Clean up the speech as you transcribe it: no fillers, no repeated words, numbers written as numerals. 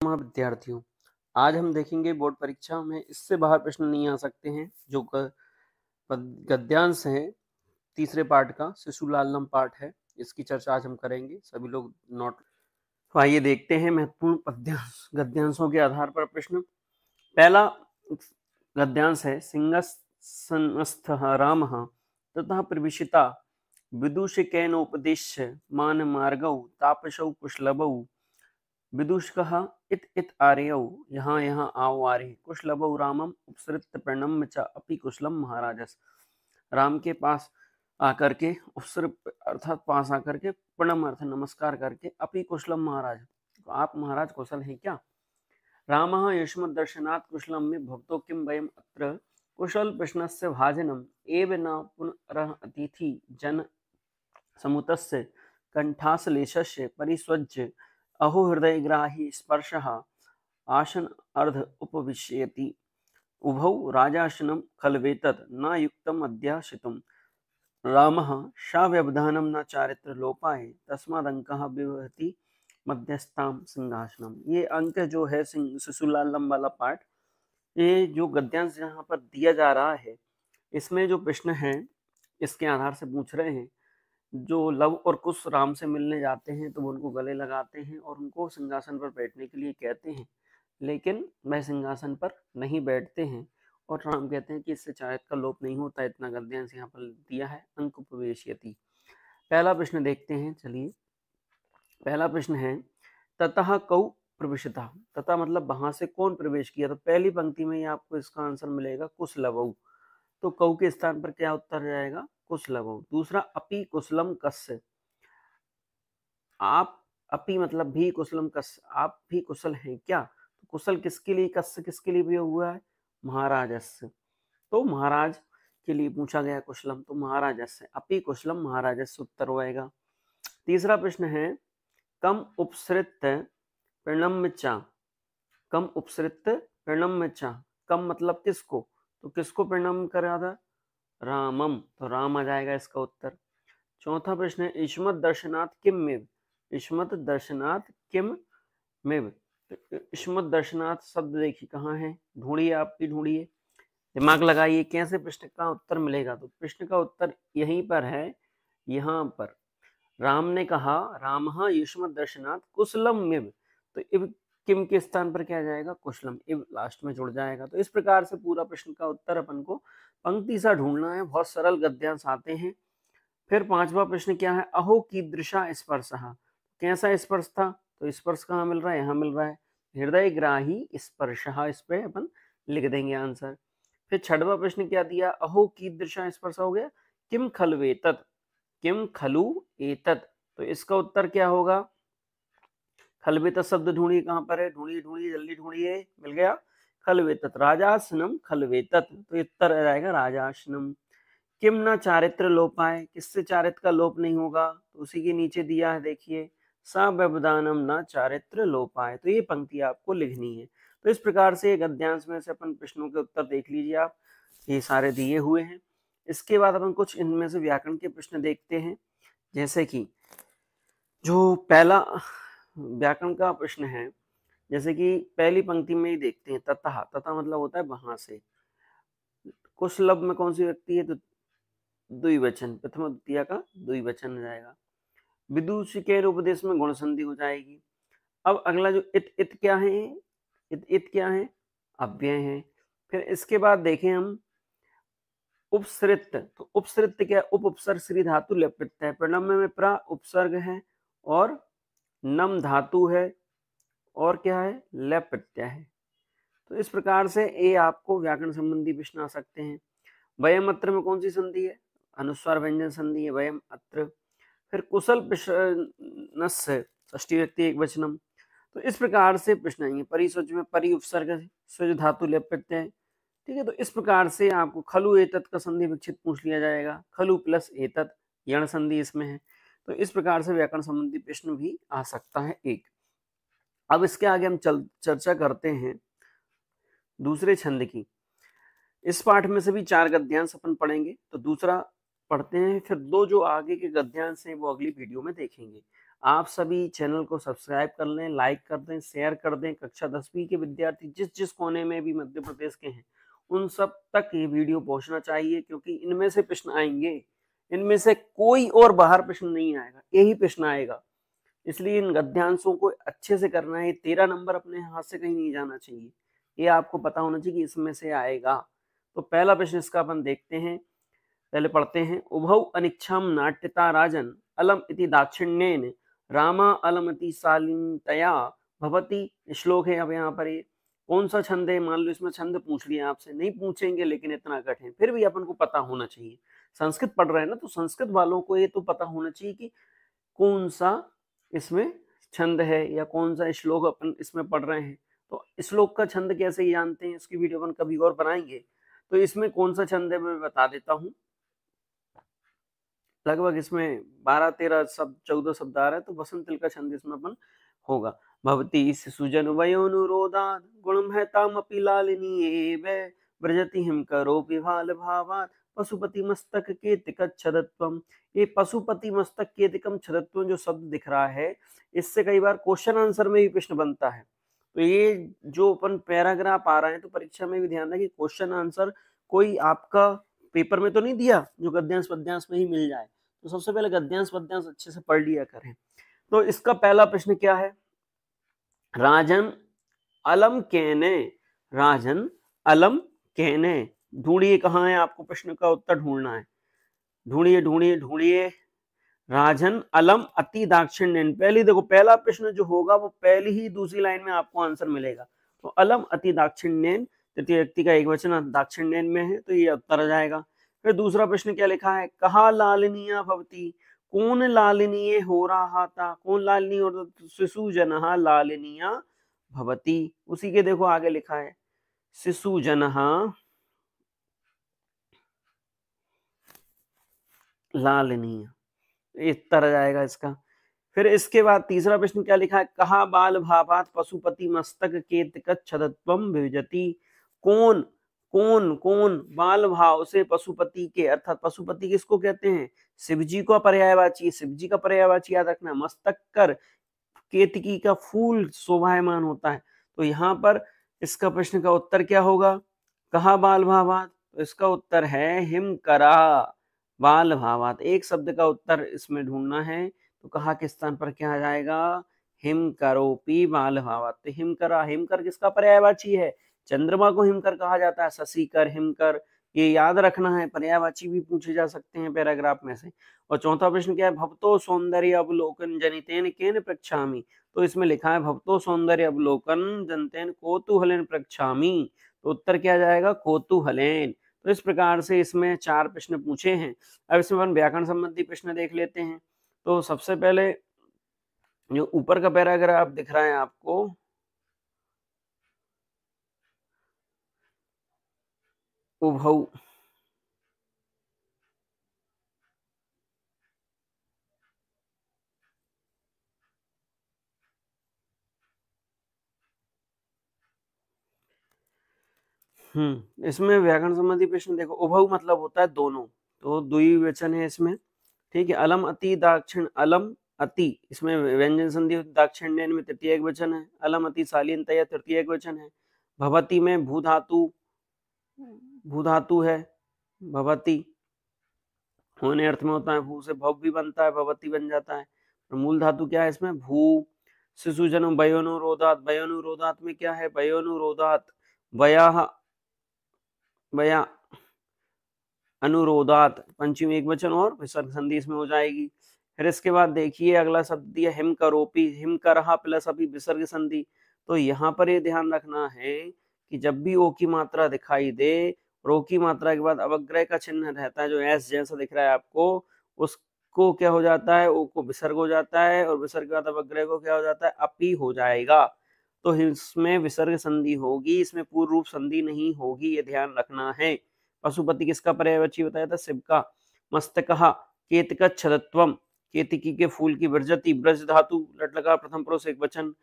विद्यार्थियों, आज हम देखेंगे बोर्ड परीक्षा में इससे बाहर प्रश्न नहीं आ सकते हैं। जो गद्यांश है तीसरे पार्ट का शिशुलालम पार्ट है, इसकी चर्चा आज हम करेंगे। सभी लोग नोट। तो आइए देखते हैं महत्वपूर्ण गद्यांशों के आधार पर प्रश्न। पहला गद्यांश है सिंहस्थः रामः ततः प्रविशिता विदूषकेनोपदिश्य मानमार्गौ तापसौ कुशलभौ विदूषकः इत आर्यौ यहाँ यहाँ आओ आर्य कुशलभौ रामम उपसृत्य प्रणम्य च अपि कुशलम महाराजस। राम के पास आकर के अर्थात पास आकर के प्रणम अर्थ नमस्कार करके अपि कुशलम महाराज, तो आप महाराज कुशल हैं क्या। रामः युष्मद् दर्शनात् कुशलम में भक्तो किम वयम अत्र कुशल प्रश्नस्य भाजनम एव न पुनरः अतिथि जन समुतस्य कंठासलेशस्य परिस्वज्य अहो हृदयग्राही स्पर्शः आसन अर्ध उपविश्यति उभौ राजासनं खल्वेतत् न युक्तम् अध्याशितुम् रामः शाव्यवधानं न चारित्र लोपाय तस्मादंकः विवहति मध्यस्थाम सिंहासनम। ये अंक जो है शिशुलालम वाला पार्ट, ये जो गद्यांश यहाँ पर दिया जा रहा है, इसमें जो प्रश्न है इसके आधार से पूछ रहे हैं। जो लव और कुश राम से मिलने जाते हैं तो वो उनको गले लगाते हैं और उनको सिंहासन पर बैठने के लिए कहते हैं, लेकिन वह सिंहासन पर नहीं बैठते हैं और राम कहते हैं कि इससे चारित का लोप नहीं होता। इतना गद्यांश यहाँ पर दिया है। अंक उपवेश्यति। पहला प्रश्न देखते हैं। चलिए, पहला प्रश्न है ततः कौ प्रविशता। तथा मतलब वहां से कौन प्रवेश किया। तो पहली पंक्ति में ही आपको इसका आंसर मिलेगा कुशलभौ। तो कौ के स्थान पर क्या उत्तर जाएगा, कुशलभौ। दूसरा अपि कुशलम कस्य। आप अपि मतलब भी कुशलम कस्य, आप भी कुशल हैं क्या। तो कुशल किसके लिए, कस्य किसके लिए प्रयोग हुआ है, महाराजस्य। तो महाराज के लिए पूछा गया कुशलम, तो महाराजस्य अपि कुशलम महाराजस्य उत्तर होएगा। तीसरा प्रश्न है कम उपसृत्य प्रणम्य च। कम उपसृत्य प्रणम्य च। कम मतलब किसको, तो किसको प्रणाम करा था, रामम, तो राम आ जाएगा इसका उत्तर। चौथा प्रश्न है युष्मद् दर्शनात् किम मेव। युष्मद् दर्शनात् किम मेव। युष्मद् दर्शनात् शब्द देखिए कहाँ है, ढूंढिए, आप भी ढूंढिए, दिमाग लगाइए कैसे प्रश्न का उत्तर मिलेगा। तो प्रश्न का उत्तर यहीं पर है, यहाँ पर राम ने कहा रामः युष्मद् दर्शनात् कुशलम मेव, तो इव किम के स्थान पर क्या जाएगा, कुशलम, इव लास्ट में जुड़ जाएगा। तो इस प्रकार से पूरा प्रश्न का उत्तर अपन को पंक्ति सा ढूंढना है। बहुत सरल गद्यांश आते हैं। फिर पांचवा प्रश्न क्या है, अहो कीदृशा स्पर्शः। कैसा स्पर्श था, तो स्पर्श कहाँ मिल रहा है, यहाँ मिल रहा है, हृदय ग्राही स्पर्शः, इस पे अपन लिख देंगे आंसर। फिर छठवां प्रश्न क्या दिया, अहो कीदृशा स्पर्श हो गया, किम खलु एतत्, किम खलु एतत्, तो इसका उत्तर क्या होगा, खलवेतत् शब्द ढूंढिए कहाँ पर है, ढूंढिए ढूंढिए जल्दी ढूंढिए, मिल गया, खलवेतत्, राजासनम खलवेतत्, तो उत्तर आ जाएगा राजासनम। किम न चारित्र लोपाय, किससे चारित्र का लोप नहीं होगा, तो उसी के नीचे दिया है देखिए, सा व्यवधानम न चारित्र लोपाय, तो ये पंक्ति आपको लिखनी है। तो इस प्रकार से गद्यांश में से अपन प्रश्नों के उत्तर देख लीजिए आप, ये सारे दिए हुए हैं। इसके बाद अपन कुछ इनमें से व्याकरण के प्रश्न देखते हैं। जैसे कि जो पहला व्याकरण का प्रश्न है, जैसे कि पहली पंक्ति में ही देखते हैं, ततः, तथा मतलब होता है वहां से। कुशलभ में कौन सी व्यक्ति है, तो द्विवचन, प्रथम द्वितीय का द्विवचन जाएगा। विदूषकेर उपदेश में गुण संधि हो जाएगी। अब अगला जो इत क्या है, इत क्या है, अव्यय है। फिर इसके बाद देखें हम उपसृत, तो उपसृत क्या है, उपसर्ग श्री धातु लेप प्रत्यय है, प्रणम्य में प्रा उपसर्ग है और नम धातु है और क्या है, लेप प्रत्यय है। तो इस प्रकार से ये आपको व्याकरण संबंधी प्रश्न आ सकते हैं। वयम अत्र में कौन सी संधि है, अनुस्वार व्यंजन संधि है, वयम अत्र। फिर कुशल प्रश्नस्य षष्ठी व्यक्ति एक वचनम। तो इस प्रकार से प्रश्न आएंगे। परिस्वज में परि उपसर्ग स्वज धातु लेप प्रत्यय, ठीक है। तो इस प्रकार से आपको खलु एतत् का संधि विक्षित पूछ लिया जाएगा, खलु प्लस एतत्, यण संधि इसमें है। तो इस प्रकार से व्याकरण संबंधी प्रश्न भी आ सकता है एक। अब इसके आगे हम चर्चा करते हैं दूसरे छंद की। इस पाठ में से भी 4 गद्यांश अपन पढ़ेंगे, तो दूसरा पढ़ते हैं, फिर 2 जो आगे के गद्यांश हैं वो अगली वीडियो में देखेंगे। आप सभी चैनल को सब्सक्राइब कर लें, लाइक कर दें, शेयर कर दें। कक्षा 10वीं के विद्यार्थी जिस जिस कोने में भी मध्य प्रदेश के हैं उन सब तक ये वीडियो पहुंचना चाहिए, क्योंकि इनमें से प्रश्न आएंगे, इनमें से कोई और बाहर प्रश्न नहीं आएगा, यही प्रश्न आएगा। इसलिए इन गद्यांशों को अच्छे से करना है। 13 नंबर अपने हाथ से कहीं नहीं जाना चाहिए, ये आपको पता होना चाहिए कि इसमें से आएगा। तो पहला प्रश्न इसका अपन देखते हैं, पहले पढ़ते हैं। उभौ अनिच्छाम नाट्यता राजन अलम इति दाक्षिण्येन रामा अलमति शालीनतया भवति। श्लोक है। अब यहाँ पर ये कौन सा छंद है, मान लो इसमें छंद पूछ लिया आपसे, नहीं पूछेंगे लेकिन इतना कठिन फिर भी अपन को पता होना चाहिए। संस्कृत पढ़ रहे हैं ना, तो संस्कृत वालों को ये तो पता होना चाहिए कि कौन सा इसमें छंद है या कौन सा श्लोक अपन इसमें पढ़ रहे हैं। तो श्लोक का छंद कैसे जानते हैं, इसकी वीडियो अपन कभी और बनाएंगे। तो इसमें कौन सा छंद है मैं बता देता हूँ। लगभग इसमें 12-13 शब्द 14 शब्द आ रहा है, तो वसंत का छंद इसमें अपन होगा। भवती सुजन वयोनुरोधात् गुणमहतामपि लालिनीयेव व्रजति हिम करोपि भाल भावात् पशुपति मस्तक केतिकं छदत्वम्। ये पशुपति मस्तक केतिकं छदत्वम् जो शब्द दिख रहा है, इससे कई बार क्वेश्चन आंसर में भी प्रश्न बनता है। तो ये जो अपन पैराग्राफ आ रहा है, तो परीक्षा में भी ध्यान रखें क्वेश्चन आंसर कोई आपका पेपर में तो नहीं दिया जो गद्यांश पद्यांश में ही मिल जाए। तो सबसे पहले गद्यांश पद्यांश अच्छे से पढ़ लिया करें। तो इसका पहला प्रश्न क्या है, राजन अलम कहने, राजन अलम कहने। ढूंढिए कहाँ है, आपको प्रश्न का उत्तर ढूंढना है। ढूंढिए ढूंढिए ढूंढिए। राजन अलम अति दाक्षिण्येन। पहली देखो, पहला प्रश्न जो होगा वो पहली ही दूसरी लाइन में आपको आंसर मिलेगा। तो अलम अति दाक्षिण्येन, तृतीय व्यक्ति का एक वचन दाक्षिण्येन में है, तो ये उत्तर आ जाएगा। फिर दूसरा प्रश्न क्या लिखा है, कहा लालनीय भवती। कौन लालनीय हो रहा था, कौन लालनीय हो रहा था, शिशु जनः लालनीय भवती। उसी के देखो आगे लिखा है शिशु जनः लालनीय, उत्तर आ जाएगा इसका। फिर इसके बाद तीसरा प्रश्न क्या लिखा है, कहा बाल भावात पशुपति मस्तक केतकत् छदत्वम् विभजति। कौन कौन कौन बाल भाव से पशुपति के, अर्थात पशुपति किसको कहते हैं, शिवजी को पर्यायवाची, शिवजी का पर्यायवाची याद रखना। मस्तक कर केतकी का फूल शोभायमान होता है। तो यहाँ पर इसका प्रश्न का उत्तर क्या होगा, कहा बाल भावात, तो इसका उत्तर है हिमकरा बाल भावात। एक शब्द का उत्तर इसमें ढूंढना है, तो कहा के स्थान पर क्या आ जाएगा, हिम करोपी बाल भावात। तो हिमकरा, हिमकर किसका पर्यायवाची है, चंद्रमा को हिमकर कहा जाता है, शशिकर हिमकर, ये याद रखना है। पर्यायवाची भी पूछे जा सकते हैं पैराग्राफ में से। और चौथा प्रश्न क्या है, भवतो सौंदर्य अवलोकन जनितेन केन पृच्छामि। तो इसमें लिखा है भवतो सौंदर्य अवलोकन जनतेन कौतूहलेन पृच्छामि। तो उत्तर क्या जाएगा, कौतूहलेन। तो इस प्रकार से इसमें 4 प्रश्न पूछे हैं। अब इसमें अपन व्याकरण संबंधी प्रश्न देख लेते हैं। तो सबसे पहले जो ऊपर का पैराग्राफ दिख रहा है आपको, उभौ, इसमें व्याकरण संबंधी प्रश्न देखो, उभौ मतलब होता है दोनों, तो द्विवचन है इसमें, ठीक है। अलम अति दाक्षिण, अलम अति इसमें व्यंजन संधि दाक्षिण्यन में तृतीय एक वचन है। अलम अति शालीनतया तृतीय एक वचन है। भवति में भू धातु है, भवति होने अर्थ में होता है, भू से भव भी बनता है, भवति बन जाता है। और मूल धातु क्या है इसमें, भू। शिशु जन्म वयोनुरोधात, वयोनुरोधात में क्या है, वयोनुरोधात, वया वया अनुरोधात पंचमी एक वचन और विसर्ग संधि इसमें हो जाएगी। फिर इसके बाद देखिए अगला शब्द दिया हिम करोपी, हिम करहा प्लस अभी विसर्ग संधि। तो यहाँ पर ये ध्यान रखना है कि जब भी ओ की मात्रा दिखाई दे, रो की मात्रा के बाद अवग्रह का चिन्ह रहता है, जो एस जैसा दिख रहा है आपको, उसको क्या हो जाता है, ओ को विसर्ग हो जाता है, और विसर्ग के बाद अवग्रह को क्या हो जाता है, अपी हो जाएगा। तो इसमें विसर्ग संधि होगी, इसमें पूर्व रूप संधि नहीं होगी, ये ध्यान रखना है। पशुपति किसका पर्यायवाची बताया था, शिव का। मस्तकः केतकत् छदत्वम्, केतकी के फूल की, वर्जति ब्रज धातु लट लगा प्रथम पुरुष एक वचन,